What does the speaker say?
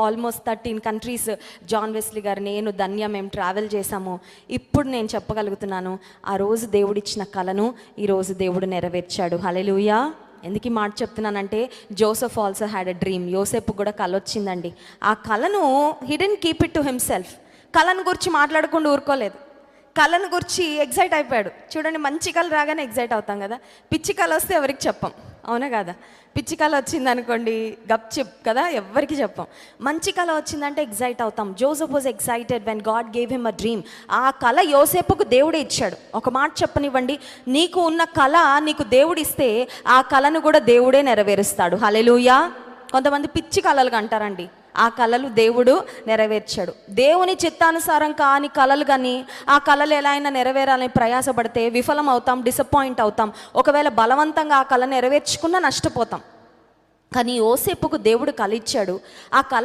Almost 13 countries John Wesley గారు, నేను, ధన్య మేము ట్రావెల్ చేశాము. ఇప్పుడు నేను చెప్పగలుగుతున్నాను, ఆ రోజు దేవుడిచ్చిన కలను ఈరోజు దేవుడు నెరవేర్చాడు. హల్లెలూయా. ఎందుకు ఈ మాట చెప్తున్నానంటే, Joseph also had a dream. యోసేపు కూడా కల వచ్చిందండి. ఆ కలను he didn't keep it to himself. కలను గురించి మాట్లాడకుండా ఊరుకోలేదు. కళను గురించి ఎగ్జైట్ అయిపోయాడు. చూడండి, మంచి కళ రాగానే ఎగ్జైట్ అవుతాం కదా. పిచ్చి కళ వస్తే ఎవరికి చెప్పం, అవునా కదా? పిచ్చి కళ వచ్చింది అనుకోండి, గప్ చెప్ కదా, ఎవరికి చెప్పం. మంచి కళ వచ్చిందంటే ఎగ్జైట్ అవుతాం. Joseph was excited when God gave him a dream. ఆ కళ యోసేపుకు దేవుడే ఇచ్చాడు. ఒక మాట చెప్పనివ్వండి, నీకు ఉన్న కళ నీకు దేవుడిస్తే ఆ కళను కూడా దేవుడే నెరవేరుస్తాడు. హల్లెలూయా. కొంతమంది పిచ్చి కళలు అంటారండి, ఆ కళలు దేవుడు నెరవేర్చాడు. దేవుని చిత్తానుసారం కాని కళలు కానీ ఆ కళలు ఎలా అయినా నెరవేరాలని ప్రయాసపడితే విఫలం అవుతాం, డిసప్పాయింట్ అవుతాం. ఒకవేళ బలవంతంగా ఆ కళ నెరవేర్చుకున్నా నష్టపోతాం. కానీ యోసేపుకు దేవుడు కళ ఇచ్చాడు. ఆ కళ